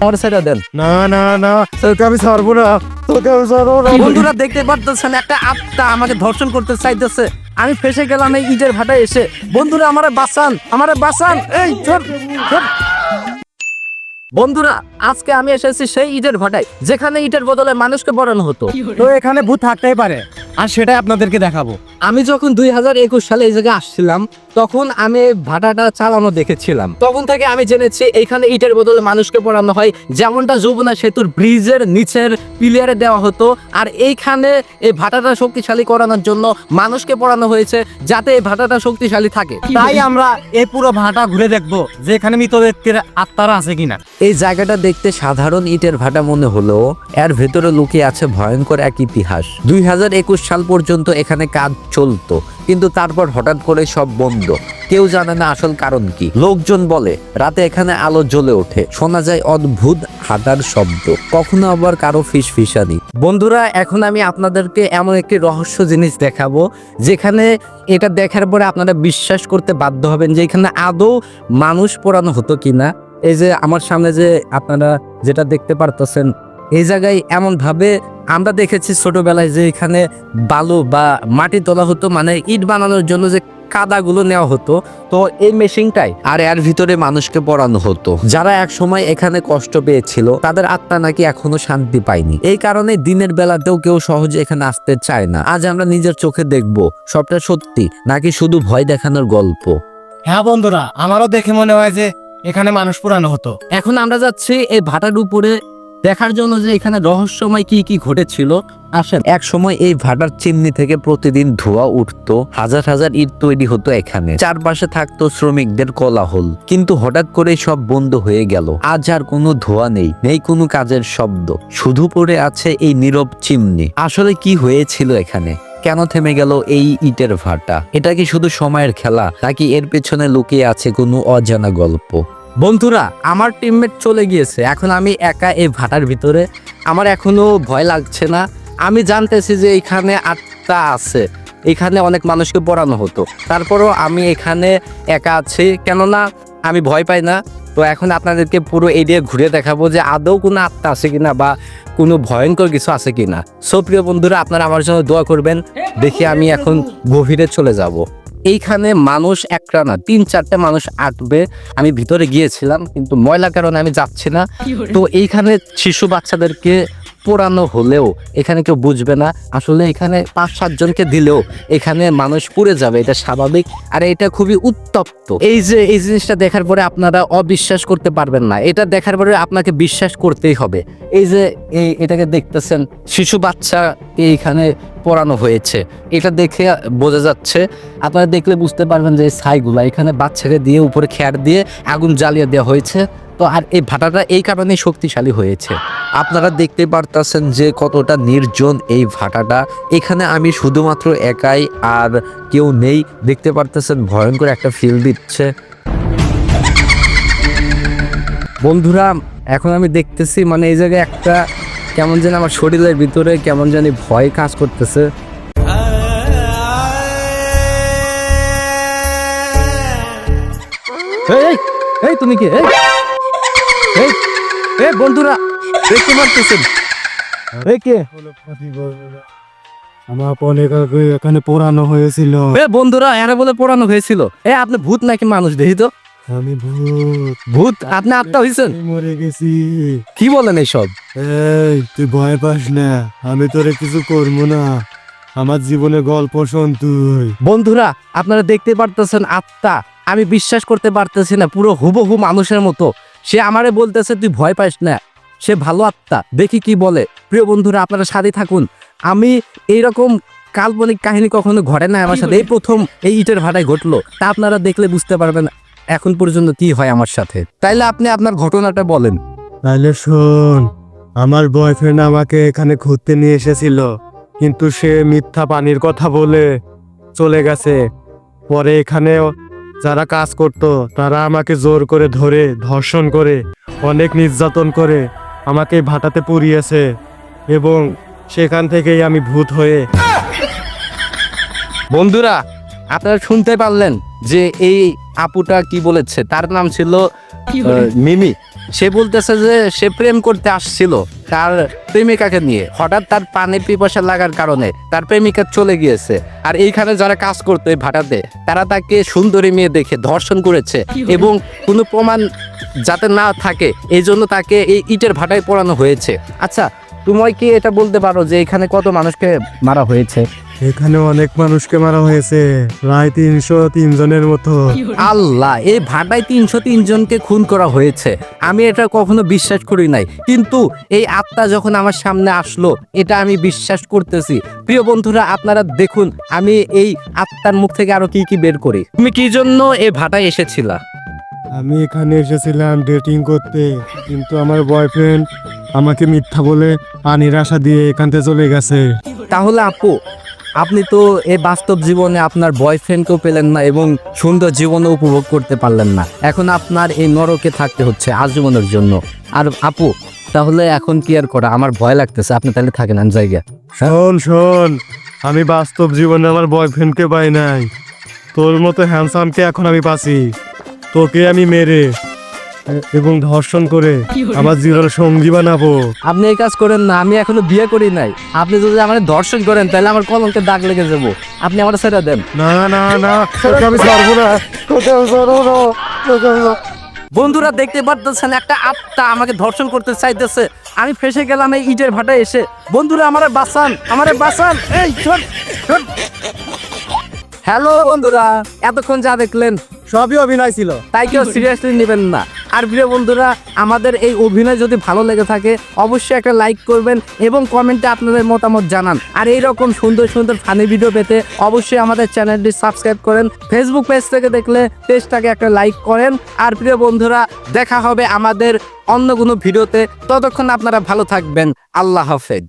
আমার ছেড়ে দেন। না না না, তোকে আমি ছাড়বো না, তোকে আমি ছাড়বো না। বন্ধুরা দেখতে পারতেছেন একটা আত্মা আমাকে ধর্ষণ করতে চাইতেছে। আমি ফেসে গেলাম এই ইটের ভাটায় এসে। বন্ধুরা আমারে বাঁচান, আমারে বাঁচান। এই চল চল। বন্ধুরা আজকে আমি এসেছি সেই ইটের ভাটায় যেখানে ইটের বদলে মানুষকে পড়ানো হতো। তো এখানে ভূত থাকতেই পারে, আর সেটাই আপনাদেরকে দেখাবো। আমি যখন 2021 সালে এই জায়গায় আসছিলাম তখন আমি ভাটাটা চালানো দেখেছিলাম। তখন থেকে আমি জেনেছি এইখানে ইটের বদলে মানুষকে পড়ানো হয়, যেমনটা যমুনা সেতুর ব্রিজের নিচের পিলারে দেওয়া হতো। আর এইখানে এই ভাটাটা শক্তিশালী করানোর জন্য মানুষকে পড়ানো হয়েছে যাতে এই ভাটাটা শক্তিশালী থাকে। তাই আমরা এই পুরো ভাটা ঘুরে দেখবো যে এখানে মৃত ব্যক্তির আত্মারা আছে কিনা। এই জায়গাটা দেখতে সাধারণ ইটের ভাটা মনে হলেও এর ভেতরে লুকিয়ে আছে ভয়ঙ্কর এক ইতিহাস। 2021 সাল পর্যন্ত এখানে কাজ চলতো, কিন্তু তারপর হঠাৎ করে সব বন্ধ। কেউ জানে না আসল কারণ কি। লোকজন বলে রাতে এখানে আলো জ্বলে ওঠে, শোনা যায় অদ্ভুত হাঁটার শব্দ, কখনো আবার কারো ফিসফিসানি। বন্ধুরা এখন আমি আপনাদেরকে এমন একটি রহস্য জিনিস দেখাবো যেখানে এটা দেখার পরে আপনারা বিশ্বাস করতে বাধ্য হবেন যে এখানে আদৌ মানুষ পোড়ানো হতো কিনা। এই যে আমার সামনে যে আপনারা যেটা দেখতে পারতেছেন, এই জায়গায় এমন ভাবে আমরা দেখেছি ছোটবেলায় যে এখানে বালু বা মাটি তোলা হতো, মানে ইট বানানোর জন্য যে কাদাগুলো নেওয়া হতো, তো এই মেশিনটাই আর এর ভিতরে মানুষকে পড়ানো হতো। যারা এক সময় এখানে কষ্ট পেয়েছিল তাদের আত্মা নাকি এখনো শান্তি পায়নি। এই কারণে দিনের বেলাতেও কেউ সহজে এখানে আসতে চায় না। আজ আমরা নিজের চোখে দেখব সবটা সত্যি নাকি শুধু ভয় দেখানোর গল্প। হ্যাঁ বন্ধুরা, আমারও দেখে মনে হয় যে এখানে মানুষ পুরানো হতো। এখন আমরা যাচ্ছি এই ভাটার উপরে দেখার জন্য যে এখানে রহস্যময় কি কি ঘটেছিল। আসেন। এক সময় এই ভাটার চিমনি থেকে প্রতিদিন ধোঁয়া উঠতো, হাজার হাজার ইট তৈরি হতো এখানে, চারপাশে থাকতো শ্রমিকদের কোলাহল। কিন্তু হঠাৎ করে সব বন্ধ হয়ে গেল। আজ আর কোনো ধোঁয়া নেই, নেই কোনো কাজের শব্দ, শুধু পড়ে আছে এই নীরব চিমনি। আসলে কি হয়েছিল এখানে? কেন থেমে গেল এই ইটের ভাটা? এটা কি শুধু সময়ের খেলা নাকি এর পেছনে লুকিয়ে আছে কোনো অজানা গল্প? বন্ধুরা আমার টিমমেট চলে গিয়েছে, এখন আমি একা এই ভাটার ভিতরে। আমার এখনো ভয় লাগছে না। আমি জানতেছি যে এখানে আত্মা আছে, এখানে অনেক মানুষকে পড়ানো হতো, তারপরও আমি এখানে একা আছি, কেননা আমি ভয় পাই না। তো এখন আপনাদেরকে পুরো এরিয়া ঘুরে দেখাবো যে আদৌ কোনো আত্মা আছে কিনা বা কোনো ভয়ঙ্কর কিছু আছে কিনা। সো প্রিয় বন্ধুরা আপনারা আমার জন্য দোয়া করবেন। দেখি আমি এখন গভীরে চলে যাব। এইখানে মানুষ একটা না 3-4টা মানুষ আটবে। আমি ভিতরে গিয়েছিলাম কিন্তু ময়লার কারণে আমি যাচ্ছি না। তো এইখানে শিশু বাচ্চাদেরকে পোড়ানো হলেও এখানে কেউ বুঝবে না। আসলে এখানে 5-7 জনকে দিলেও এখানে মানুষ পুড়ে যাবে, এটা স্বাভাবিক। আর এটা খুবই উত্তপ্ত। এই যে এই জিনিসটা দেখার পরে আপনারা অবিশ্বাস করতে পারবেন না, এটা দেখার পরে আপনাকে বিশ্বাস করতেই হবে। এই যে এটাকে দেখতেছেন, শিশু বাচ্চা এইখানে পোড়ানো হয়েছে, এটা দেখে বোঝা যাচ্ছে। আপনারা দেখলে বুঝতে পারবেন যে এই ছাইগুলা এখানে বাচ্চাকে দিয়ে উপরে খ্যার দিয়ে আগুন জ্বালিয়ে দেওয়া হয়েছে। তো আর এই ভাটাটা এই কারণেই শক্তিশালী হয়েছে। আপনারা দেখতে পারতেছেন যে কতটা নির্জন এই ভাটাটা। এখানে আমি শুধুমাত্র একাই, আর কেউ নেই। দেখতে পারতেছেন ভয়ঙ্কর একটা ফিল দিচ্ছে। বন্ধুরা এখন আমি দেখতেছি মানে এই জায়গায় একটা কেমন যেন আমার শরীরের ভিতরে কেমন জানি ভয় কাজ করতেছে। এই এই তুমি কি? এই এই বন্ধুরা দেখতে পারতেছেন এই কে? আমার পনেকাকে এখানে পোড়ানো হয়েছিল। বন্ধুরা এরা বলে পোড়ানো হয়েছিল। আপনি ভূত নাকি মানুষ? দেখি তো। আমি ভূত। ভূত? আপনি আত্মা হয়েছেন? মরে গেছি। কি বলেন এইসব? এই তুই ভয় পাস না, আমি তোরে কিছু করবো না। আমার জীবনের গল্প শোন তুই। বন্ধুরা আপনারা দেখতে পারতেছেন আত্মা। আমি বিশ্বাস করতে পারতেছি না, পুরো হুবহু মানুষের মতো। সে আমারে বলতেছে তুই ভয় পাস না, সে ভালো আত্মা। দেখি কি বলে। প্রিয় বন্ধুরা আপনারা সাথে থাকুন। আমি এইরকম কাল্পনিক কাহিনী কখনো ঘটে না আমার সাথে, এই প্রথম এই ইটের ভাটায় ঘটলো। তা আপনারা দেখলে বুঝতে পারবেন এখন পর্যন্ত কি হয় আমার সাথে। তাইলে আপনি আপনার ঘটনাটা বলেন। তাহলে শোন, আমার বয়ফ্রেন্ড আমাকে এখানে ঘুরতে নিয়ে এসেছিল, কিন্তু সে মিথ্যা পানির কথা বলে চলে গেছে। পরে এখানে যারা কাজ করতো তারা আমাকে জোর করে ধরে ধর্ষণ করে অনেক নির্যাতন করে আমাকে ভাটাতে পুড়িয়েছে, এবং সেখান থেকেই আমি ভূত হয়ে। বন্ধুরা আপনারা শুনতে পারলেন যে এই আপুটা কি বলেছে। তার নাম ছিল মিমি। সে বলতেছে যে সে প্রেম করতে আসছিল তার প্রেমিকাকে নিয়ে, হঠাৎ তার পানির পিপাসা লাগার কারণে তার প্রেমিকা চলে গিয়েছে। আর এইখানে যারা কাজ করতো এই ভাটাতে, তারা তাকে সুন্দরী মেয়ে দেখে ধর্ষণ করেছে এবং কোনো প্রমাণ যাতে না থাকে এই জন্য তাকে এই ইটের ভাটায় পোড়ানো হয়েছে। আচ্ছা, তুমি কি এটা বলতে পারো যে এখানে কত মানুষকে মারা হয়েছে? এখানে অনেক মানুষকে মারা হয়েছে, প্রায় 303 জনের মতো। আল্লাহ, এই ভাটায় 303 জনকে খুন করা হয়েছে। আমি এটা কখনো বিশ্বাস করি নাই, কিন্তু এই আত্মা যখন আমার সামনে আসলো এটা আমি বিশ্বাস করতেছি। প্রিয় বন্ধুরা, আপনারা দেখুন আমি এই আত্মার মুখ থেকে আরো কি কি বের করি। তুমি কি জন্য এই ভাটায় এসেছিলা? আমি এখানে এসেছিলাম ডেটিং করতে, কিন্তু আমার বয়ফ্রেন্ড আমাকে মিথ্যা বলে পানির আশা দিয়ে এখান থেকে চলে গেছে। তাহলে আপু, আপনি তো এই বাস্তব জীবনে আপনার বয়ফ্রেন্ডকেও পেলেন না এবং সুন্দর জীবনও উপভোগ করতে পারলেন না। এখন আপনার এই নরকে থাকতে হচ্ছে আজীবনের জন্য। আর আপু, তাহলে এখন কি আর করা? আমার ভয় লাগতেছে, আপনি তাহলে থাকেন আন জায়গা। শোন, আমি বাস্তব জীবনে আমার বয়ফ্রেন্ডকে পাই নাই, তোর মতো হ্যান্ডসামকে এখন আমি পাচ্ছি। তোকে আমি মেরে এবং ধর্ষণ করে আমার জীবনের সঙ্গী বানাবো। আপনি এই কাজ করেন না, আমি এখনো বিয়ে করি নাই। আপনি যদি আমার দর্শন করেন তাহলে আমার কলঙ্কের দাগ লেগে যাবো। আপনি আমার ছেড়ে দেন। না, তোকে আমি ছাড়বো না, তোকে আমি ছাড়বো না, তোকে আমি বন্ধুরা দেখতে পারতেছেন, একটা আত্মা আমাকে ধর্ষণ করতে চাইতেছে। আমি ফেসে গেলাম এই ইটের ভাটায় এসে। বন্ধুরা আমারে বাঁচান, এই শোন। হ্যালো বন্ধুরা, এতক্ষণ যা দেখলেন সবই অভিনয় ছিল। তাই কেউ সিরিয়াসলি নেবেন না। আর প্রিয় বন্ধুরা, আমাদের এই অভিনয় যদি ভালো লেগে থাকে অবশ্যই একটা লাইক করবেন এবং কমেন্টে আপনাদের মতামত জানান। আর এইরকম সুন্দর সুন্দর ফানি ভিডিও পেতে অবশ্যই আমাদের চ্যানেলটি সাবস্ক্রাইব করেন। ফেসবুক পেজ থেকে দেখলে পেজটাকে একটা লাইক করেন। আর প্রিয় বন্ধুরা, দেখা হবে আমাদের অন্য কোনো ভিডিওতে। ততক্ষণ আপনারা ভালো থাকবেন। আল্লাহ হাফেজ।